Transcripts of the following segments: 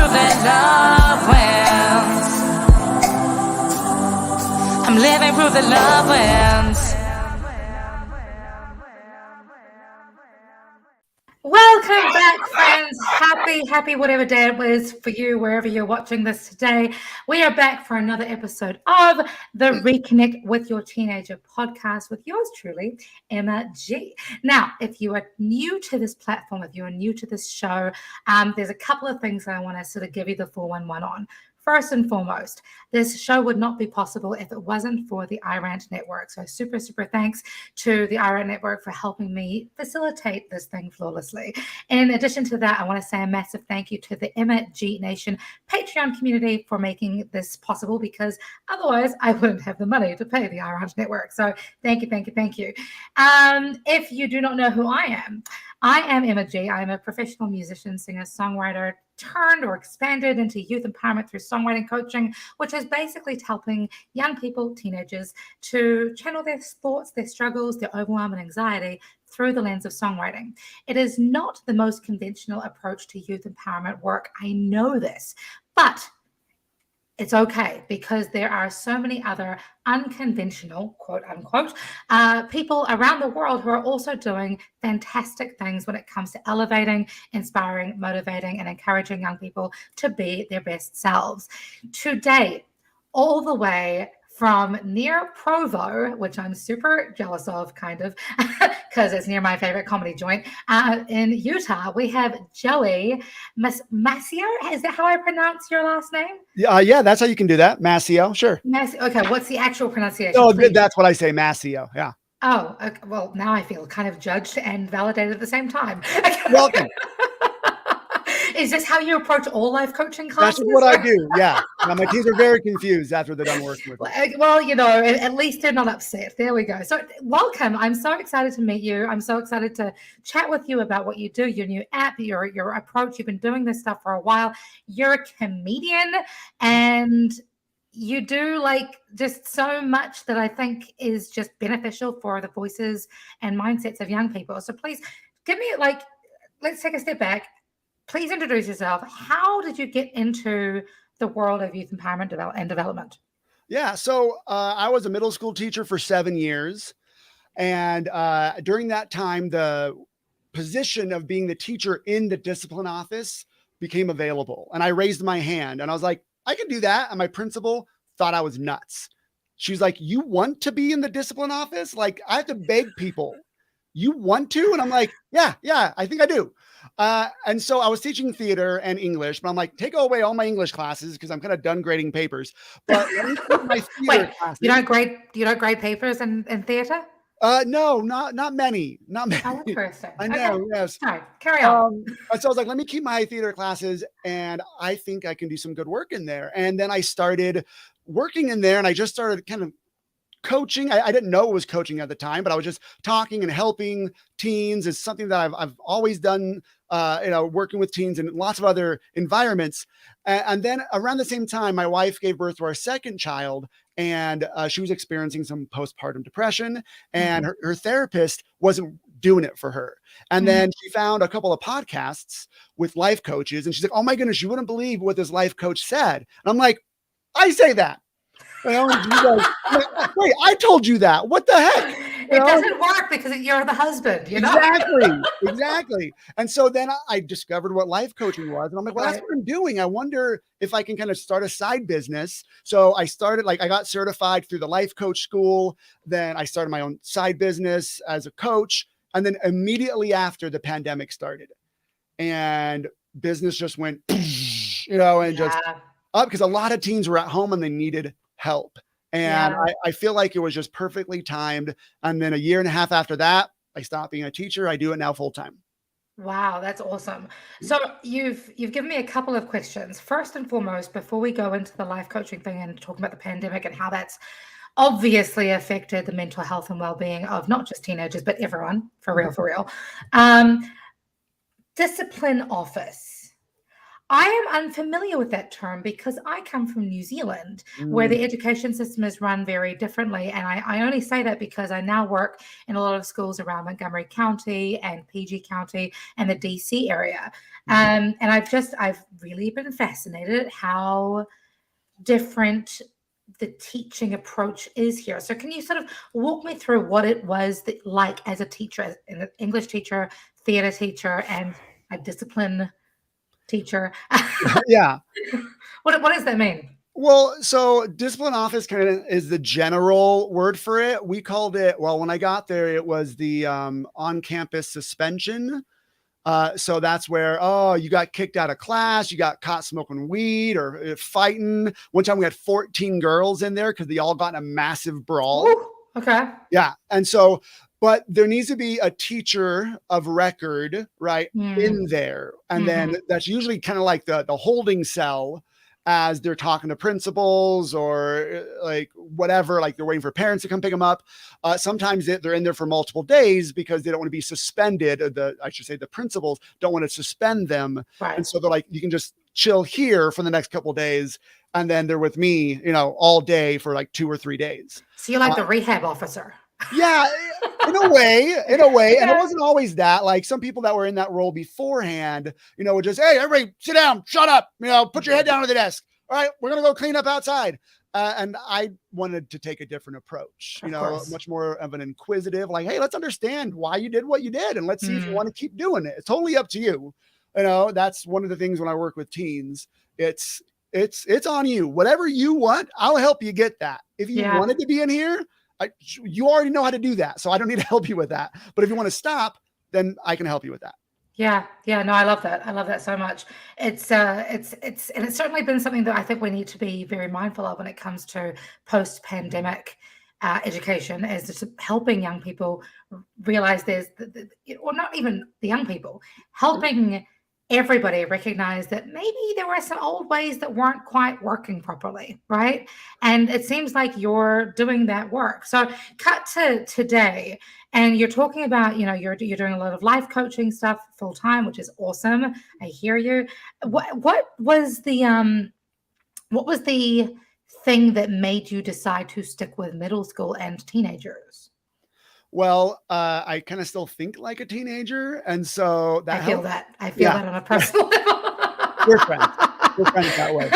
through the love winds. I'm living through the love winds. Welcome back, friends. Happy whatever day it was for you, wherever you're watching this today. We are back for another episode of the Reconnect with Your Teenager podcast with yours truly, Emma G. Now, if you are new to this platform, if you are new to this show, there's a couple of things that I want to sort of give you the 411 on. First and foremost, this show would not be possible if it wasn't for the iRant Network. So super thanks to the iRant Network for helping me facilitate this thing flawlessly. In addition to that, I want to say a massive thank you to the Emma G Nation Patreon community for making this possible, because otherwise I wouldn't have the money to pay the iRant Network. So thank you. If you do not know who I am Emma G. I am a professional musician, singer, songwriter, turned or expanded into youth empowerment through songwriting coaching, which is basically helping young people, teenagers, to channel their thoughts, their struggles, their overwhelm and anxiety through the lens of songwriting. It is not the most conventional approach to youth empowerment work. I know this, but it's okay, because there are so many other unconventional, quote unquote, people around the world who are also doing fantastic things when it comes to elevating, inspiring, motivating, and encouraging young people to be their best selves. Today, all the way from near Provo, which I'm super jealous of, kind of, because it's near my favorite comedy joint, in Utah, we have Joey Mascio. Is that how I pronounce your last name? Yeah, that's how you can do that. Mascio, sure. Okay, what's the actual pronunciation? Oh, that's what I say, Mascio, yeah. Oh, okay. Well, now I feel kind of judged and validated at the same time. Welcome. Is this how you approach all life coaching classes? That's what I do, yeah. Now, my teens are very confused after they're done working with me. Well, you know, at least they're not upset. There we go. So welcome. I'm so excited to meet you. I'm so excited to chat with you about what you do, your new app, your approach. You've been doing this stuff for a while. You're a comedian, and you do like just so much that I think is just beneficial for the voices and mindsets of young people. So please give me, let's take a step back. Please introduce yourself. How did you get into the world of youth empowerment and development? Yeah, so I was a middle school teacher for 7 years. And during that time, the position of being the teacher in the discipline office became available. And I raised my hand and I was like, I can do that. And my principal thought I was nuts. She was like, you want to be in the discipline office? Like, I have to beg people. You want to? And I'm like, yeah, I think I do. And so I was teaching theater and English, but I'm like, take away all my English classes because I'm kind of done grading papers. But let me keep my theater classes. You don't grade papers in theater? No, not many. Oh, interesting. I know, okay. yes. All right, carry on. So I was like, let me keep my theater classes, and I think I can do some good work in there. And then I started working in there, and I just started kind of coaching. I didn't know it was coaching at the time, but I was just talking and helping teens. Is something that I've always done, working with teens in lots of other environments. And then around the same time, my wife gave birth to our second child, and she was experiencing some postpartum depression, and her therapist wasn't doing it for her. And then she found a couple of podcasts with life coaches, and she's like, oh my goodness, you wouldn't believe what this life coach said. And I'm like, I say that. Wait, I told you that. What the heck? It doesn't work because you're the husband, you know? Exactly. And so then I discovered what life coaching was. And I'm like, well, that's what I'm doing. I wonder if I can kind of start a side business. So I started, I got certified through the life coach school. Then I started my own side business as a coach. And then immediately after, the pandemic started. And business just went, just up, because a lot of teens were at home and they needed help. And I feel like it was just perfectly timed. And then a year and a half after that, I stopped being a teacher. I do it now full time. Wow, that's awesome. So you've given me a couple of questions. First and foremost, before we go into the life coaching thing and talking about the pandemic and how that's obviously affected the mental health and well-being of not just teenagers, but everyone, for real. Discipline office. I am unfamiliar with that term because I come from New Zealand, where Mm, the education system is run very differently. And I only say that because I now work in a lot of schools around Montgomery County and PG County and the DC area. mhm. And I've really been fascinated at how different the teaching approach is here. So can you sort of walk me through what it was that like as a teacher, an English teacher, theater teacher, and a discipline teacher? Yeah. What does that mean? Well, so discipline office kind of is the general word for it. We called it, well, when I got there, it was the on-campus suspension. So that's where, oh, you got kicked out of class, you got caught smoking weed or fighting. One time we had 14 girls in there because they all got in a massive brawl. Ooh, okay. Yeah. And so, but there needs to be a teacher of record, right, in there. And then that's usually kind of like the holding cell as they're talking to principals or like whatever, like they're waiting for parents to come pick them up. Sometimes they're in there for multiple days because they don't want to be suspended. I should say the principals don't want to suspend them. Right. And so they're like, you can just chill here for the next couple of days. And then they're with me, all day for like 2 or 3 days. So you're like the rehab officer. Yeah, in a way. And it Yeah. wasn't always that. Like some people that were in that role beforehand, would just, hey, everybody sit down, shut up, put your head down at the desk. All right, we're going to go clean up outside. And I wanted to take a different approach, Of course. much more of an inquisitive, like, hey, let's understand why you did what you did. And let's see if you Mm. want to keep doing it. It's totally up to you. That's one of the things when I work with teens, it's on you. Whatever you want, I'll help you get that. If you Yeah. wanted to be in here, you already know how to do that. So I don't need to help you with that. But if you want to stop, then I can help you with that. Yeah. No, I love that. I love that so much. It's and it's certainly been something that I think we need to be very mindful of when it comes to post-pandemic education, is just helping young people realize or not even the young people, helping everybody recognize that maybe there were some old ways that weren't quite working properly, right? And it seems like you're doing that work. So cut to today, and you're talking about, you're doing a lot of life coaching stuff full time, which is awesome. I hear you. What was the thing that made you decide to stick with middle school and teenagers? Well, I kind of still think like a teenager. And so that I feel helped. that. I feel that on a personal level. We're friends. We're friends that way.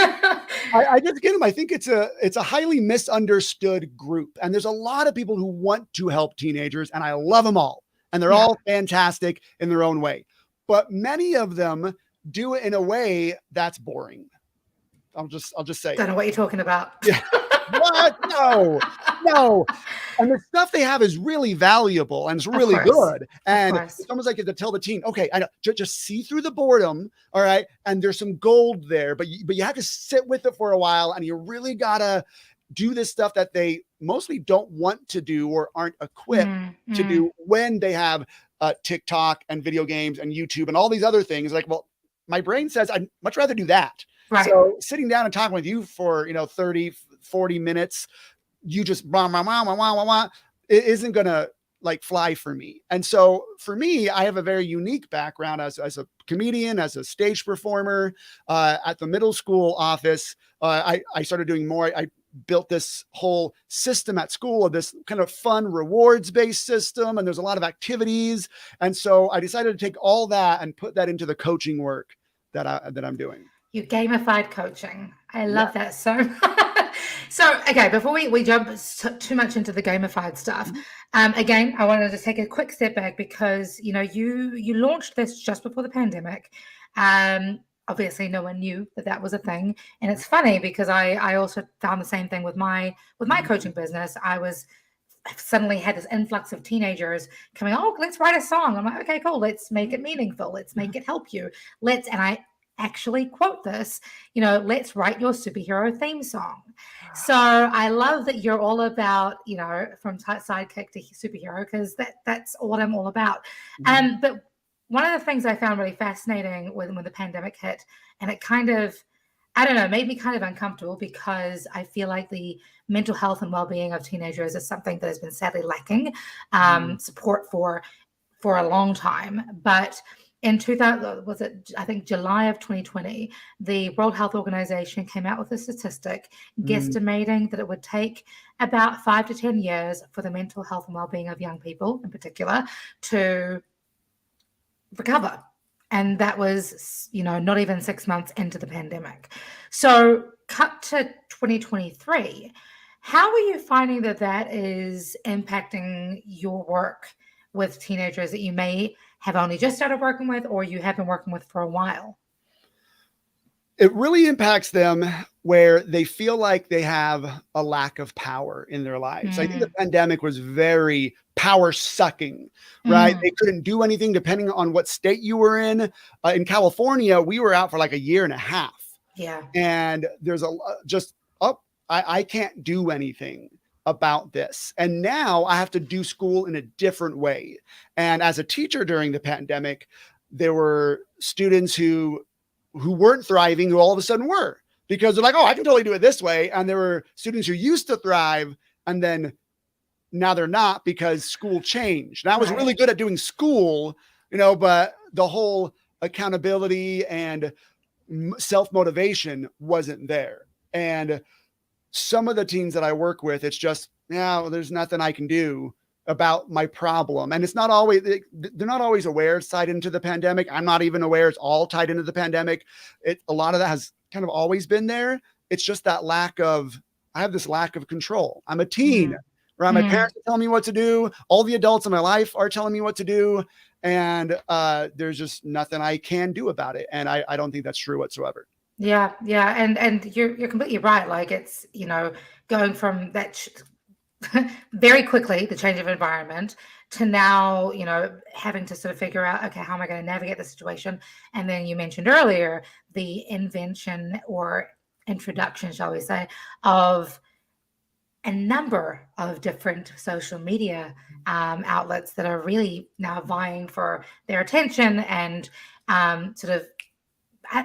I just get them. I think it's a highly misunderstood group. And there's a lot of people who want to help teenagers, and I love them all. And they're all fantastic in their own way. But many of them do it in a way that's boring. I'll just say. Don't know what you're talking about. Yeah. What? No. And the stuff they have is really valuable and it's really good. And it's almost like you have to tell the teen, okay, I know, just see through the boredom. All right. And there's some gold there, but you have to sit with it for a while, and you really gotta do this stuff that they mostly don't want to do or aren't equipped to do when they have TikTok and video games and YouTube and all these other things. Like, well, my brain says I'd much rather do that. Right. So sitting down and talking with you for, 30, 40 minutes, you just it isn't going to like fly for me. And so for me, I have a very unique background as a comedian, as a stage performer. At the middle school office, I started doing more. I built this whole system at school of this kind of fun rewards-based system. And there's a lot of activities. And so I decided to take all that and put that into the coaching work that I'm doing. You gamified coaching. I love that so much. So, okay, before we jump too much into the gamified stuff, again, I wanted to take a quick step back because, you launched this just before the pandemic. Obviously, no one knew that was a thing. And it's funny because I also found the same thing with my coaching business. I suddenly had this influx of teenagers coming, oh, let's write a song. I'm like, okay, cool. Let's make it meaningful. Let's make it help you. And I actually quote this, let's write your superhero theme song. So I love that you're all about, from sidekick to superhero, because that's what I'm all about. But one of the things I found really fascinating when the pandemic hit, and it kind of, I don't know, made me kind of uncomfortable because I feel like the mental health and well-being of teenagers is something that has been sadly lacking support for a long time. But in 2000, was it, I think July of 2020, the World Health Organization came out with a statistic guesstimating that it would take about 5 to 10 years for the mental health and well-being of young people in particular to recover. And that was, not even 6 months into the pandemic. So cut to 2023. How are you finding that is impacting your work with teenagers that you may have only just started working with or you have been working with for a while? It really impacts them where they feel like they have a lack of power in their lives. I think the pandemic was very power sucking, right? They couldn't do anything depending on what state you were in. In California, we were out for like a year and a half. Yeah. And there's I can't do anything about this. And now I have to do school in a different way. And as a teacher during the pandemic, there were students who weren't thriving, who all of a sudden were, because they're like, oh, I can totally do it this way. And there were students who used to thrive and then now they're not because school changed. And I was really good at doing school, but the whole accountability and self-motivation wasn't there. And some of the teens that I work with, it's just, there's nothing I can do about my problem. And it's not always, they're not always aware it's tied into the pandemic. I'm not even aware it's all tied into the pandemic. A lot of that has kind of always been there. It's just that I have this lack of control. I'm a teen, right? My parents are telling me what to do. All the adults in my life are telling me what to do. And there's just nothing I can do about it. And I don't think that's true whatsoever. Yeah. And you're completely right. Like it's, going from that very quickly, the change of environment, to now, having to sort of figure out, okay, how am I going to navigate the situation? And then you mentioned earlier the invention or introduction, shall we say, of a number of different social media outlets that are really now vying for their attention and sort of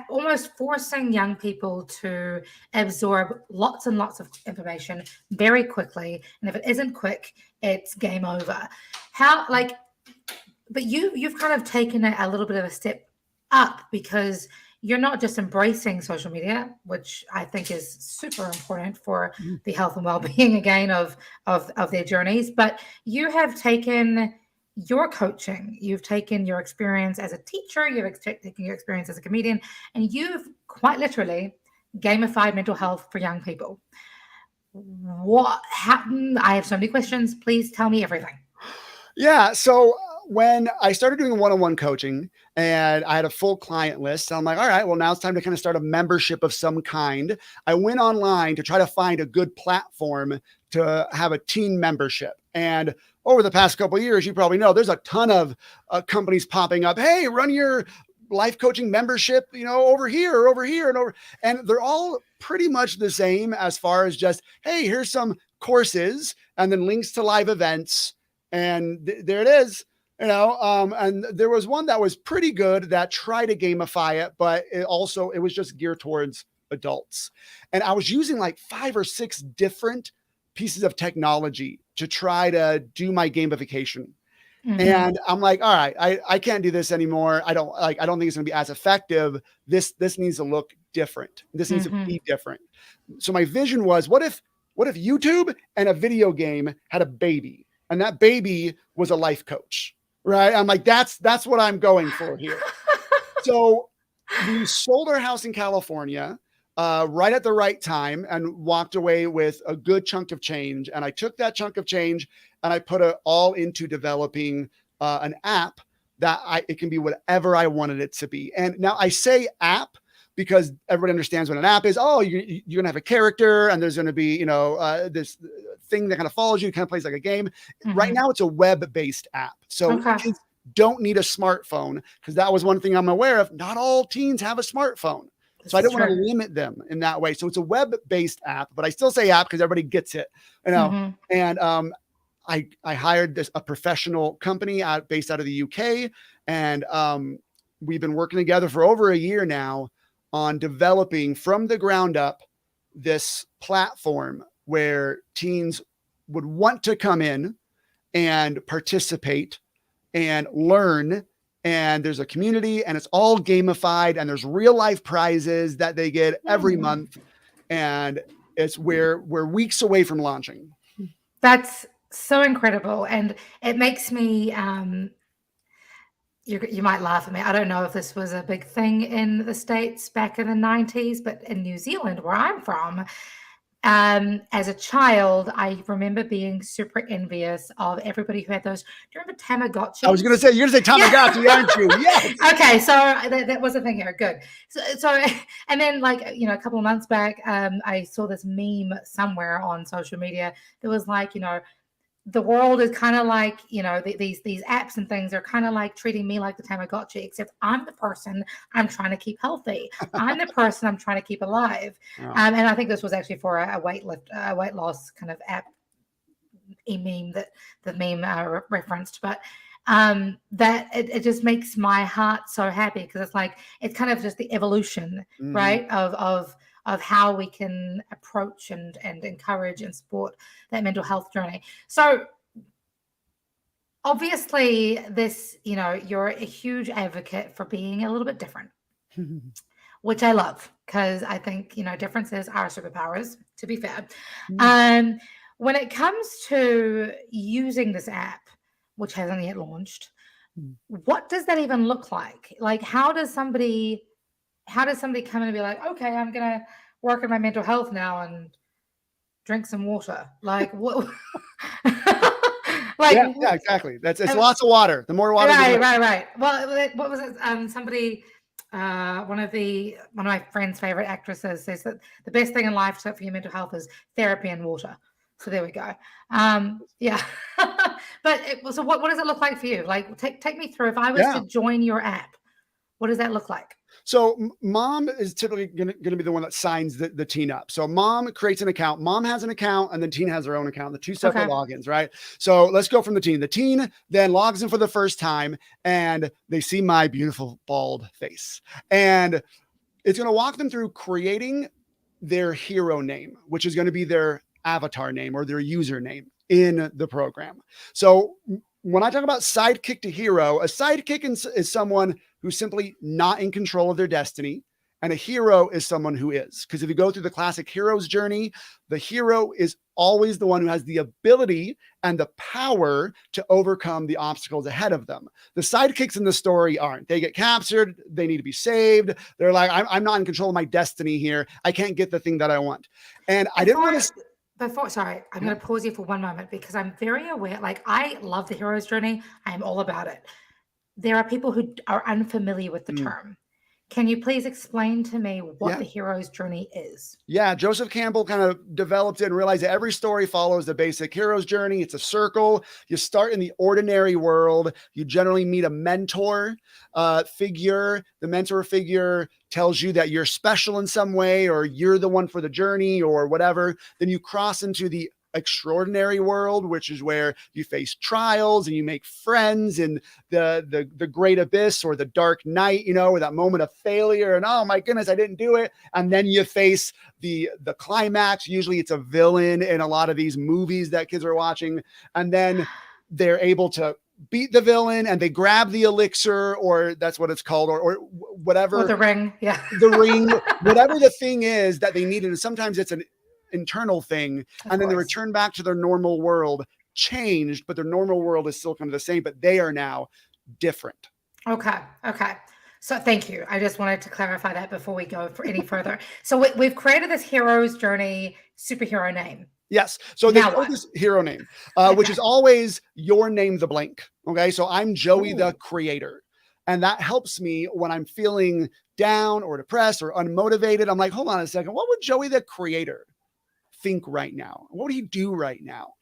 almost forcing young people to absorb lots and lots of information very quickly. And if it isn't quick, it's game over. But you've kind of taken it a little bit of a step up because you're not just embracing social media, which I think is super important for the health and well-being again of their journeys, but you have taken your coaching, you've taken your experience as a teacher, you've taken your experience as a comedian, and you've quite literally gamified mental health for young people. What happened? I have so many questions. Please tell me everything. Yeah. So when I started doing one-on-one coaching and I had a full client list, I'm like, all right, well, now it's time to kind of start a membership of some kind. I went online to try to find a good platform to have a teen membership. And over the past couple of years, you probably know there's a ton of companies popping up. Hey, run your life coaching membership, over here, and they're all pretty much the same as far as just, hey, here's some courses and then links to live events. And there it is, and there was one that was pretty good that tried to gamify it, but it was just geared towards adults. And I was using like 5 or 6 different pieces of technology to try to do my gamification. And I'm like, all right, I can't do this anymore. I don't think it's gonna be as effective. This needs to look different. This needs to be different. So my vision was, what if YouTube and a video game had a baby and that baby was a life coach, right? I'm like, that's what I'm going for here. So we sold our house in California right at the right time and walked away with a good chunk of change. And I took that chunk of change and I put it all into developing an app that it can be whatever I wanted it to be. And now I say app because everybody understands what an app is. Oh, you're going to have a character and there's going to be, this thing that kind of follows you, kind of plays like a game. Right now it's a web-based app. So kids don't need a smartphone, because that was one thing I'm aware of. Not all teens have a smartphone. So I don't want to limit them in that way. So it's a web-based app, but I still say app because everybody gets it, And I hired a professional company based out of the UK, and we've been working together for over a year now on developing from the ground up this platform where teens would want to come in and participate and learn and there's a community, and it's all gamified, and there's real life prizes that they get every month. And we're weeks away from launching. That's so incredible. And it makes me, you might laugh at me. I don't know if this was a big thing in the States back in the 90s, but in New Zealand, where I'm from, as a child, I remember being super envious of everybody who had those. Do you remember Tamagotchi? I was going to say, you're going to say Tamagotchi, aren't you? Yes. Okay, so that was a thing here. Good. So, and then like, you know, a couple of months back, I saw this meme somewhere on social media that was like, you know, the world is kind of like, you know, these apps and things are kind of like treating me like the Tamagotchi, except I'm the person I'm trying to keep healthy. I'm the person I'm trying to keep alive. And I think this was actually for a weight loss kind of app, meme that the meme referenced, but that it just makes my heart so happy, because it's like, it's kind of just the evolution, right, of how we can approach and encourage and support that mental health journey. So obviously this, you know, you're a huge advocate for being a little bit different, which I love, because I think, you know, differences are superpowers, to be fair. When it comes to using this app, which hasn't yet launched, what does that even look like? Like, how does somebody come in and be like, okay, I'm going to work on my mental health now and drink some water? Like, what? Like, yeah, exactly. It's lots of water. The more water. Right. Well, what was it? Somebody, one of my friend's favorite actresses says that the best thing in life for your mental health is therapy and water. So there we go. Yeah. But so what does it look like for you? Like, take me through. If I was to join your app, what does that look like? So mom is typically going to be the one that signs the teen up. So mom creates an account. Mom has an account, and then teen has their own account. The two separate logins, right? So let's go from the teen. The teen then logs in for the first time, and they see my beautiful bald face. And it's going to walk them through creating their hero name, which is going to be their avatar name or their username in the program. So when I talk about sidekick to hero, a sidekick is someone who's simply not in control of their destiny, and a hero is someone who is. Because if you go through the classic hero's journey, the hero is always the one who has the ability and the power to overcome the obstacles ahead of them. The sidekicks in the story aren't. They get captured. They need to be saved. They're like, I'm not in control of my destiny here. I can't get the thing that I want. And I didn't want to... Sorry, I'm going to pause you for one moment, because I'm very aware, like, I love the hero's journey. I'm all about it. There are people who are unfamiliar with the term. Can you please explain to me what the hero's journey is? Yeah, Joseph Campbell kind of developed it and realized that every story follows the basic hero's journey. It's a circle. You start in the ordinary world. You generally meet a mentor figure. The mentor figure tells you that you're special in some way, or you're the one for the journey, or whatever. Then you cross into the extraordinary world, which is where you face trials and you make friends in the great abyss or the dark night, you know, or that moment of failure and, oh my goodness, I didn't do it. And then you face the climax. Usually it's a villain in a lot of these movies that kids are watching. And then they're able to beat the villain and they grab the elixir, or that's what it's called, or whatever. Or the ring. Yeah. The ring, whatever the thing is that they need. And sometimes it's an internal thing, and then they return back to their normal world, changed, but their normal world is still kind of the same, but they are now different. Okay. So thank you. I just wanted to clarify that before we go for any further. So we've created this hero's journey superhero name. Yes. So they call this hero name, which is always your name, the blank. Okay. So I'm Joey, the creator. And that helps me when I'm feeling down or depressed or unmotivated. I'm like, hold on a second. What would Joey, the creator, think right now? What would he do right now?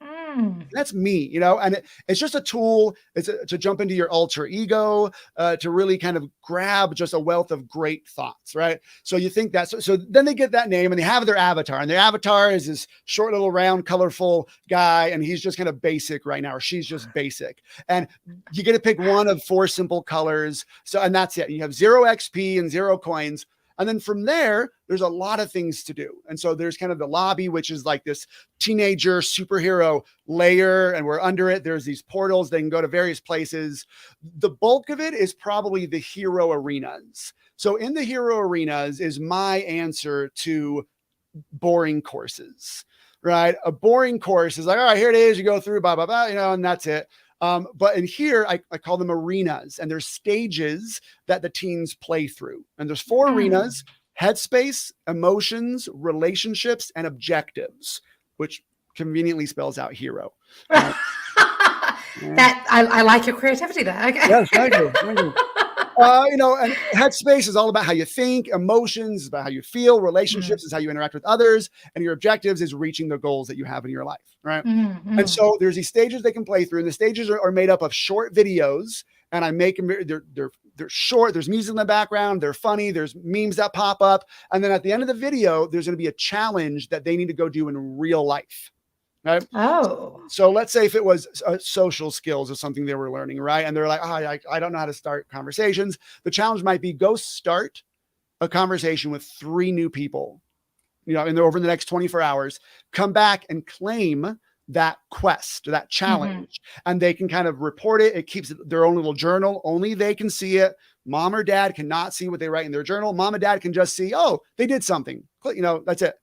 That's me, you know, and it's just a tool. It's to jump into your alter ego, to really kind of grab just a wealth of great thoughts, right? So you think that, so then they get that name and they have their avatar, and their avatar is this short little round, colorful guy. And he's just kind of basic right now, or she's just basic. And you get to pick one of 4 simple colors. So, and that's it. You have 0 XP and 0 coins. And then from there, there's a lot of things to do. And so there's kind of the lobby, which is like this teenager superhero layer. And we're under it. There's these portals. They can go to various places. The bulk of it is probably the hero arenas. So in the hero arenas is my answer to boring courses, right? A boring course is like, all right, here it is. You go through, blah, blah, blah, and that's it. But in here, I call them arenas, and there's stages that the teens play through. And there's 4 arenas: headspace, emotions, relationships, and objectives, which conveniently spells out hero. That I like your creativity there. Okay. Yes, thank you. Thank you. And headspace is all about how you think, emotions is about how you feel, relationships is how you interact with others, and your objectives is reaching the goals that you have in your life, right? And so there's these stages they can play through, and the stages are made up of short videos, and I make them, they're short, there's music in the background, they're funny, there's memes that pop up, and then at the end of the video, there's going to be a challenge that they need to go do in real life. Right. Oh. So let's say if it was social skills or something they were learning, right? And they're like, I don't know how to start conversations. The challenge might be go start a conversation with 3 new people, over the next 24 hours, come back and claim that quest, that challenge, and they can kind of report it. It keeps their own little journal. Only they can see it. Mom or dad cannot see what they write in their journal. Mom and dad can just see, oh, they did something. That's it.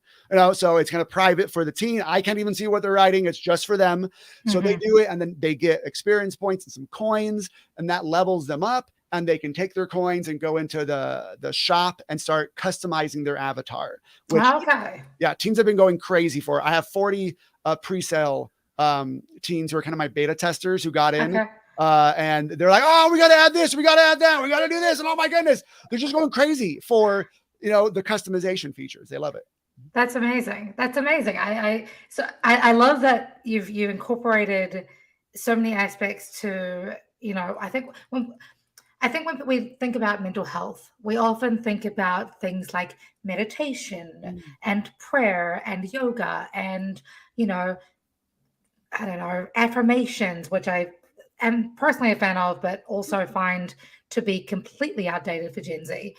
So it's kind of private for the teen. I can't even see what they're writing. It's just for them. So they do it, and then they get experience points and some coins, and that levels them up, and they can take their coins and go into the shop and start customizing their avatar. Which, teens have been going crazy for. I have 40 pre-sale teens who are kind of my beta testers who got in. And they're like, oh, we got to add this. We got to add that. We got to do this. And oh my goodness, they're just going crazy for, the customization features. They love it. That's amazing. That's amazing. I love that you incorporated so many aspects to, I think when we think about mental health, we often think about things like meditation and prayer and yoga and, I don't know, affirmations, which I am personally a fan of, but also find to be completely outdated for Gen Z.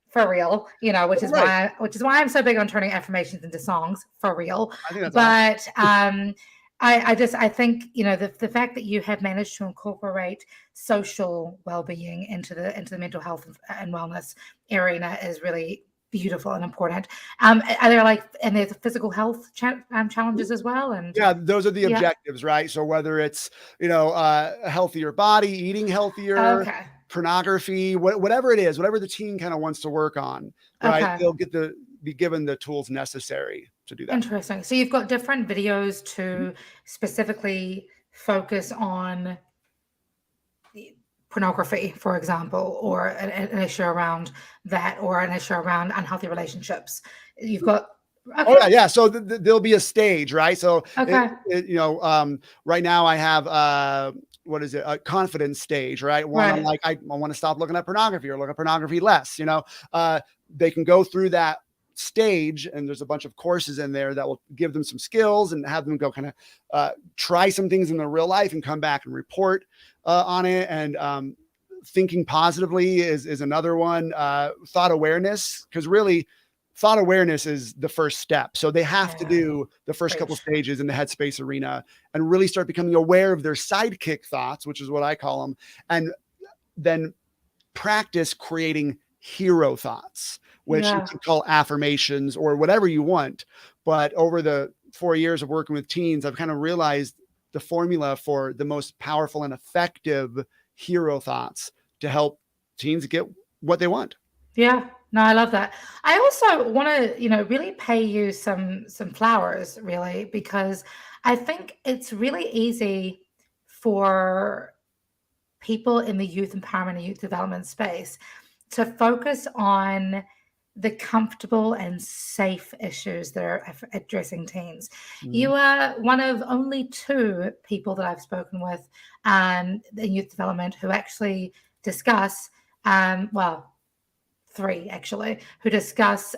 For real, which is why I'm so big on turning affirmations into songs for real. I think that's awesome. I think the fact that you have managed to incorporate social well-being into the mental health and wellness arena is really beautiful and important. Are there there's physical health challenges as well? And those are the objectives, right? So whether it's a healthier body, eating healthier. Pornography, whatever it is, whatever the teen kind of wants to work on, right? They'll be given the tools necessary to do that. Interesting. So you've got different videos to specifically focus on pornography, for example, or an issue around that, or an issue around unhealthy relationships. You've got So there'll be a stage, right? So right now I have a confidence stage, right? I'm like, I want to stop looking at pornography or look at pornography less, they can go through that stage, and there's a bunch of courses in there that will give them some skills and have them go kind of try some things in their real life and come back and report on it. And thinking positively is another one. Thought awareness, because really thought awareness is the first step. So they have to do the first couple stages in the headspace arena and really start becoming aware of their sidekick thoughts, which is what I call them. And then practice creating hero thoughts, which you can call affirmations or whatever you want. But over the 4 years of working with teens, I've kind of realized the formula for the most powerful and effective hero thoughts to help teens get what they want. Yeah. No, I love that. I also want to, really pay you some flowers, really, because I think it's really easy for people in the youth empowerment and youth development space to focus on the comfortable and safe issues that are addressing teens. You are one of only 2 people that I've spoken with in youth development who actually discuss, 3 actually, who discuss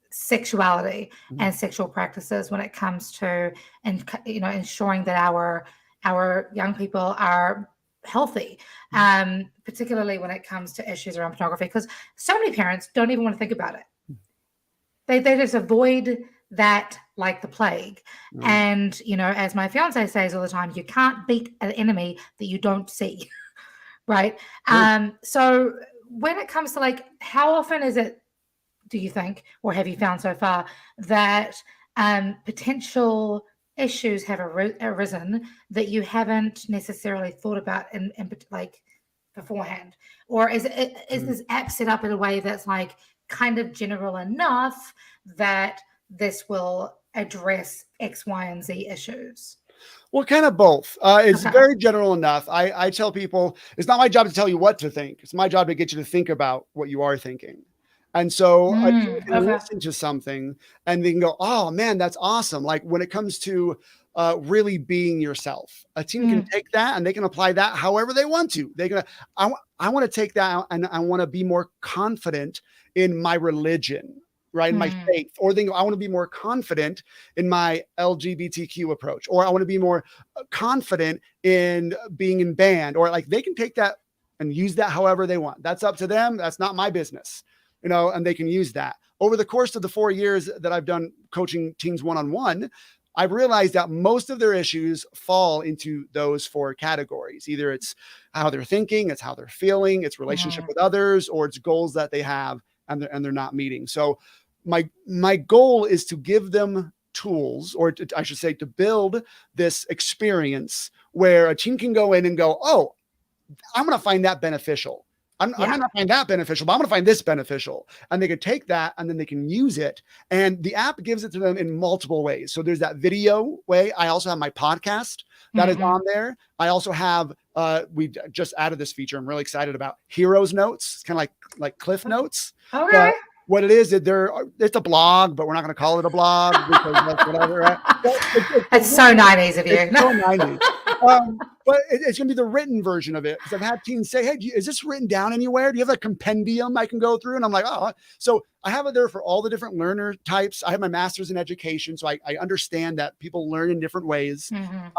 sexuality and sexual practices when it comes to, ensuring that our young people are healthy, particularly when it comes to issues around pornography, because so many parents don't even want to think about it. They just avoid that like the plague. And, as my fiance says all the time, you can't beat an enemy that you don't see. Right. So when it comes to like, how often is it, do you think, or have you found so far that potential issues have arisen that you haven't necessarily thought about in like beforehand? Or is this app set up in a way that's like kind of general enough that this will address X, Y, and Z issues? Well, kind of both. It's very general enough. I tell people it's not my job to tell you what to think. It's my job to get you to think about what you are thinking. And so a team can listen to something and they can go, oh man, that's awesome. Like when it comes to really being yourself, a team can take that and they can apply that however they want to. They can, I want to take that and I want to be more confident in my religion, right? In my faith, or they go, I want to be more confident in my LGBTQ approach, or I want to be more confident in being in band, or like they can take that and use that however they want. That's up to them. That's not my business, and they can use that. Over the course of the 4 years that I've done coaching teams one-on-one, I've realized that most of their issues fall into those 4 categories. Either it's how they're thinking, it's how they're feeling, it's relationship with others, or it's goals that they have and they're not meeting. So my goal is to give them tools, or I should say, to build this experience where a team can go in and go, oh, I'm going to find that beneficial. I'm not going to find that beneficial, but I'm going to find this beneficial. And they can take that and then they can use it. And the app gives it to them in multiple ways. So there's that video way. I also have my podcast that is on there. I also have, we just added this feature I'm really excited about, Heroes Notes. It's kind of like Cliff Notes. Okay. What it is, it's a blog, but we're not going to call it a blog because that's whatever. Right? It's so 90s of you. It's so 90s. But it's going to be the written version of it, because I've had teens say, hey, is this written down anywhere? Do you have a compendium I can go through? And I'm like, oh, so I have it there for all the different learner types. I have my master's in education, so I understand that people learn in different ways.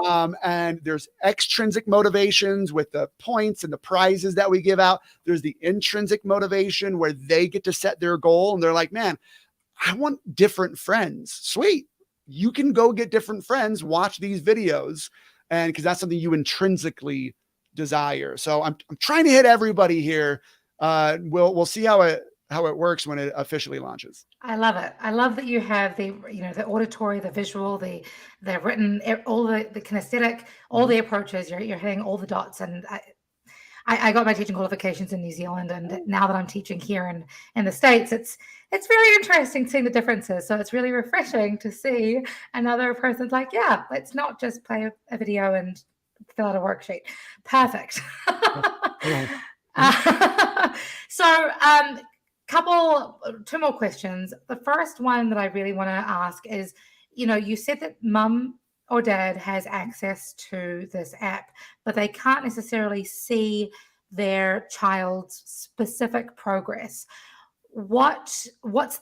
And there's extrinsic motivations with the points and the prizes that we give out. There's the intrinsic motivation where they get to set their goal and they're like, man, I want different friends. Sweet. You can go get different friends, watch these videos. And because that's something you intrinsically desire. So I'm trying to hit everybody here. We'll see how it works when it officially launches. I love it. I love that you have the the auditory, the visual, the written, all the kinesthetic, all the approaches. You're hitting all the dots. And I got my teaching qualifications in New Zealand, and now that I'm teaching here in the States, it's very interesting seeing the differences. So it's really refreshing to see another person's like, yeah, let's not just play a video and fill out a worksheet. Perfect. So two more questions. The first one that I really want to ask is, you said that mum or dad has access to this app, but they can't necessarily see their child's specific progress. What's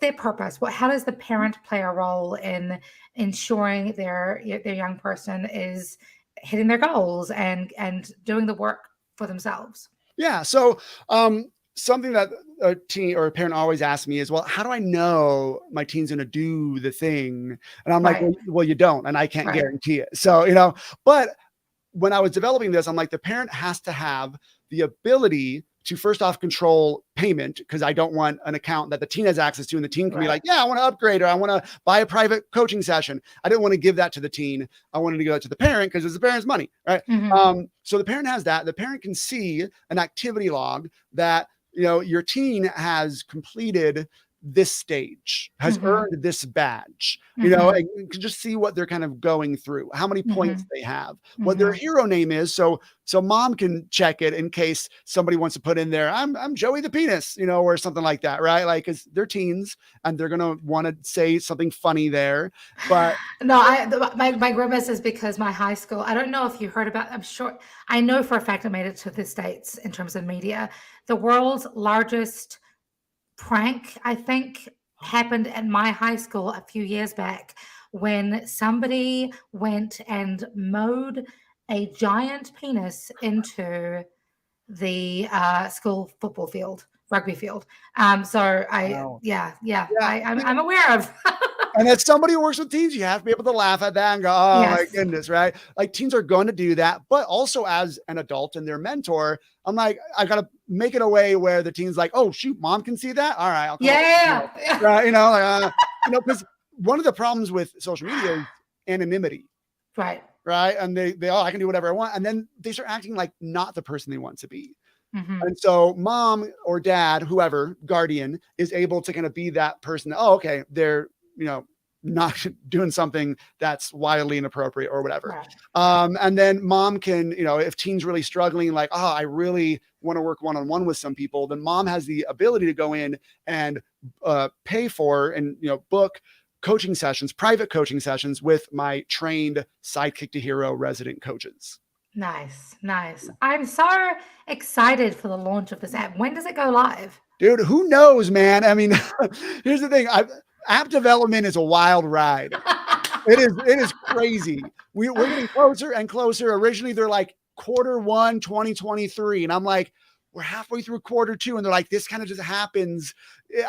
their purpose? How does the parent play a role in ensuring their young person is hitting their goals and doing the work for themselves? Yeah. So something that a teen or a parent always asks me is, well, how do I know my teen's going to do the thing? And I'm like, well, you don't, and I can't guarantee it. So, but when I was developing this, I'm like, the parent has to have the ability to first off control payment, because I don't want an account that the teen has access to and the teen can be like, yeah, I want to upgrade, or I want to buy a private coaching session. I didn't want to give that to the teen. I wanted to give that to the parent because it's the parent's money, right? So the parent has that. The parent can see an activity log that, your teen has completed this stage, has earned this badge, and you can just see what they're kind of going through, how many points they have, what their hero name is. So mom can check it in case somebody wants to put in there, I'm Joey the penis, or something like that, right? Like, cause they're teens and they're going to want to say something funny there. But no, my grimace is because my high school, I don't know if you heard about, I'm sure, I know for a fact I made it to the States in terms of media. The world's largest prank, I think, happened at my high school a few years back when somebody went and mowed a giant penis into the school football field, rugby field. So Wow. I'm aware of. And as somebody who works with teens, you have to be able to laugh at that and go, oh my Yes. goodness, right? Like teens are going to do that. But also as an adult and their mentor, I'm like, I got to make it a way where the teen's like, oh, shoot, mom can see that. All right. I'll come Yeah. right. Because one of the problems with social media is anonymity. Right. Right. And they I can do whatever I want. And then they start acting like not the person they want to be. Mm-hmm. And so mom or dad, whoever, guardian, is able to kind of be that person. Oh, okay. They're, not doing something that's wildly inappropriate or whatever. Right. And then mom can, if teen's really struggling, like, oh, I really want to work one-on-one with some people, then mom has the ability to go in and pay for and, book coaching sessions, private coaching sessions with my trained Sidekick to Hero resident coaches. Nice. I'm so excited for the launch of this app. When does it go live? Dude, who knows, man? I mean, here's the thing. App development is a wild ride. It is crazy. We're getting closer and closer. Originally, they're like Q1 2023. And I'm like, we're halfway through Q2. And they're like, this kind of just happens.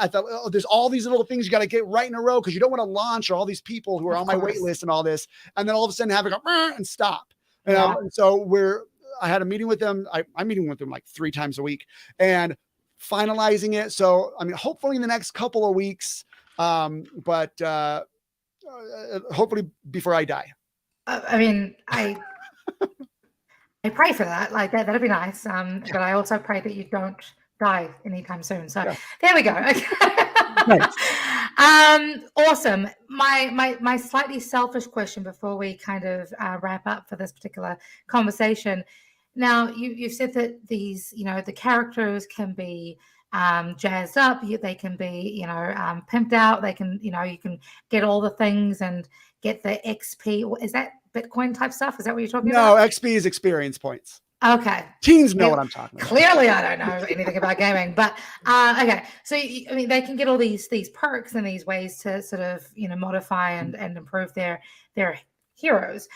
I thought, oh, there's all these little things you got to get right in a row because you don't want to launch all these people who are on my wait list and all this. And then all of a sudden have it go and stop. And so I had a meeting with them. I'm meeting with them like 3 times a week and finalizing it. So, I mean, hopefully in the next couple of weeks, but hopefully before I die. I mean, I pray for that. Like that'd be nice. But I also pray that you don't die anytime soon. So there we go. Nice. Awesome. My slightly selfish question before we kind of wrap up for this particular conversation. Now you said that these, the characters can be jazzed up. They can be, pimped out. They can, you can get all the things and get the XP. Is that Bitcoin type stuff? Is that what you're talking about? No, XP is experience points. Okay. Teens know what I'm talking about. Clearly, I don't know anything about gaming, but okay. So, I mean, they can get all these perks and these ways to sort of, modify and improve their heroes.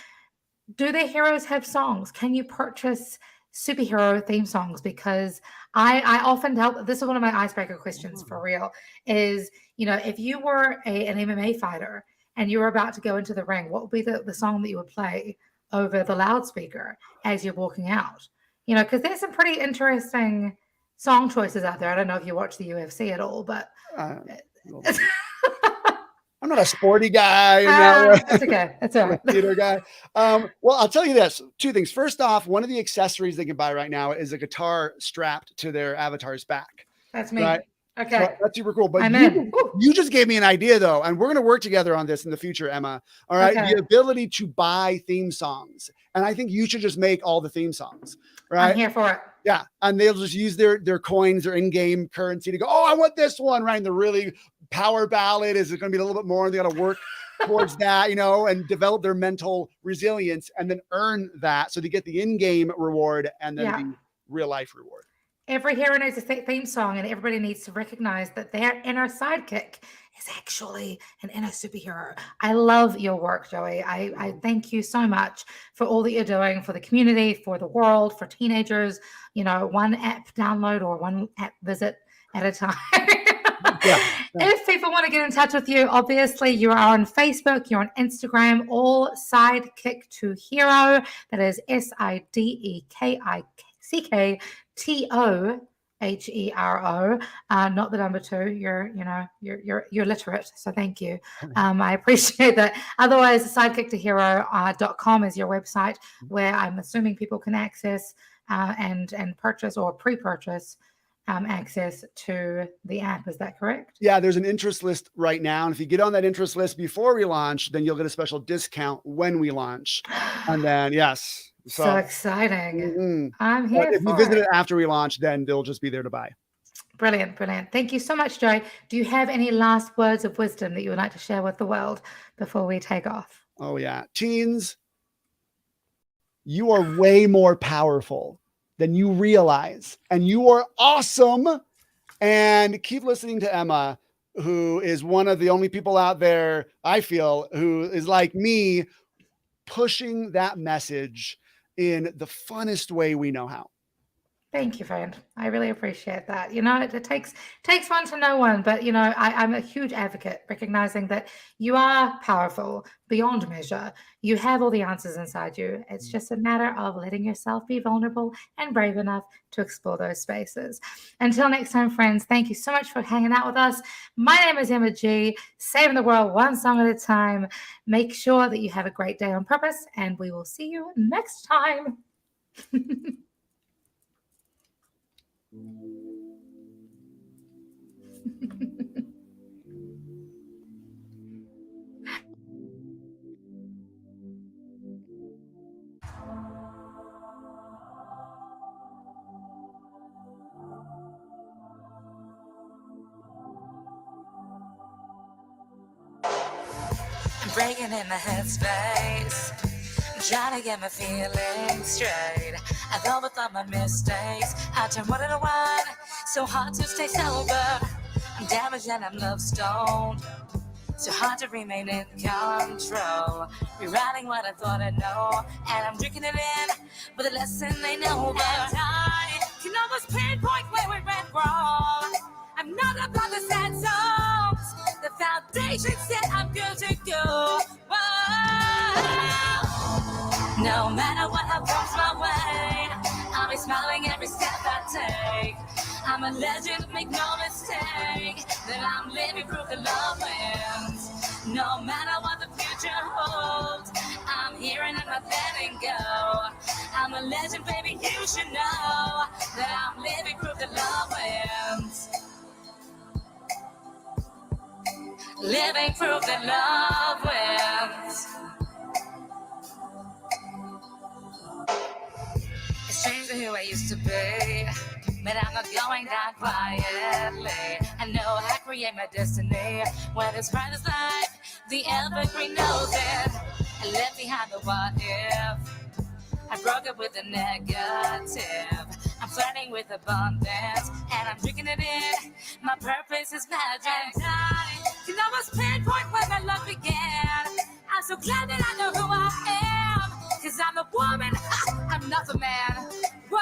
Do their heroes have songs? Can you purchase superhero theme songs? Because I often tell, this is one of my icebreaker questions for real, is, if you were an MMA fighter and you were about to go into the ring, what would be the song that you would play over the loudspeaker as you're walking out? Because there's some pretty interesting song choices out there. I don't know if you watch the UFC at all, but I'm not a sporty guy. That's okay. That's all right. Theater guy. Well, I'll tell you this. 2 things. First off, one of the accessories they can buy right now is a guitar strapped to their avatar's back. That's me. Right? Okay. So that's super cool. But I'm you just gave me an idea though, and we're going to work together on this in the future, Emma. All right. Okay. The ability to buy theme songs. And I think you should just make all the theme songs. Right. I'm here for it. Yeah. And they'll just use their coins, their in-game currency to go, oh, I want this one, right? And the really power ballad is going to be a little bit more. They got to work towards that, and develop their mental resilience and then earn that. So they get the in-game reward and then the real life reward. Every hero needs a theme song, and everybody needs to recognize that their inner sidekick is actually an inner superhero. I love your work, Joey. I thank you so much for all that you're doing for the community, for the world, for teenagers. One app download or one app visit at a time. If people want to get in touch with you, obviously you are on Facebook, you're on Instagram, all Sidekick to Hero. That is SIDEKICKTOHERO. Not the number 2. You're literate, so thank you. I appreciate that. Otherwise, sidekicktohero.com is your website where I'm assuming people can access and purchase or pre-purchase access to the app. Is that correct? Yeah, there's an interest list right now. And if you get on that interest list before we launch, then you'll get a special discount when we launch. And then, yes. So exciting. I'm here. But if you visit it after we launch, then they'll just be there to buy. Brilliant. Thank you so much, Joey. Do you have any last words of wisdom that you would like to share with the world before we take off? Oh, yeah. Teens, you are way more powerful than you realize. And you are awesome. And keep listening to Emma, who is one of the only people out there, I feel, who is like me, pushing that message in the funnest way we know how. Thank you, friend. I really appreciate that. You know, it takes one to know one, but you know, I'm a huge advocate, recognizing that you are powerful beyond measure. You have all the answers inside you. It's just a matter of letting yourself be vulnerable and brave enough to explore those spaces. Until next time, friends, thank you so much for hanging out with us. My name is Emma G, saving the world one song at a time. Make sure that you have a great day on purpose, and we will see you next time. I'm breaking in my headspace, trying to get my feelings straight. I've overthought my mistakes, I turn water to wine, so hard to stay sober. I'm damaged and I'm love stoned, so hard to remain in control. Rewriting what I thought I know, and I'm drinking it in with a lesson they know. But I can almost pinpoint where we went wrong. I'm not about the sad songs, the foundation said I'm good to go. Whoa. No matter what comes my way, I'll be smiling every step I take. I'm a legend, make no mistake, that I'm living proof that love wins. No matter what the future holds, I'm here and I'm not letting go. I'm a legend, baby, you should know that I'm living proof that love wins. Living proof that love wins. It's strange to who I used to be, but I'm not going down quietly. I know I create my destiny. When it's bright as light, the evergreen knows it. I left behind the what if. I broke up with the negative. I'm flirting with abundance, and I'm drinking it in. My purpose is magic. And I can almost pinpoint where my love began. I'm so glad that I know who I am, 'cause I'm a woman, I'm not a man. Whoa.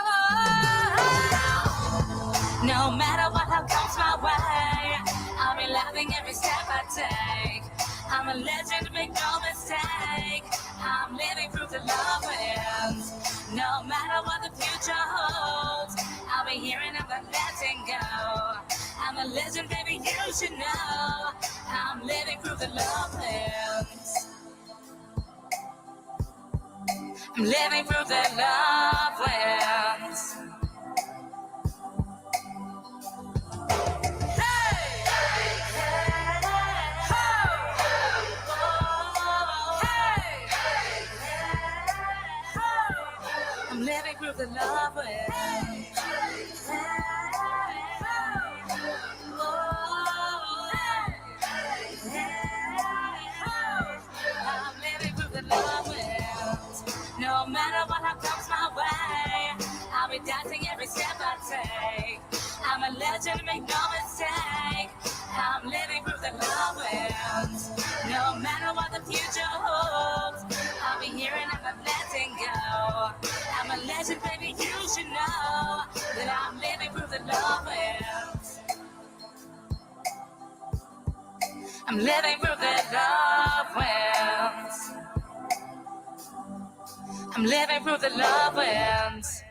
No matter what comes my way, I'll be laughing every step I take. I'm a legend, make no mistake, I'm living proof that love wins. No matter what the future holds, I'll be here and I'm not letting go. I'm a legend, baby, you should know, I'm living proof that love wins. I'm living proof that love wins. I'm living proof that love wins. I'm living proof that love wins. No matter what comes my way, I'll be dancing every step I take. I'm a legend, make no mistake, I'm living proof that love wins. No matter what the future holds, I'll be here and I'm not letting go. I'm a legend, baby, you should know that I'm living proof that love wins. I'm living proof that love wins. I'm living proof that love wins.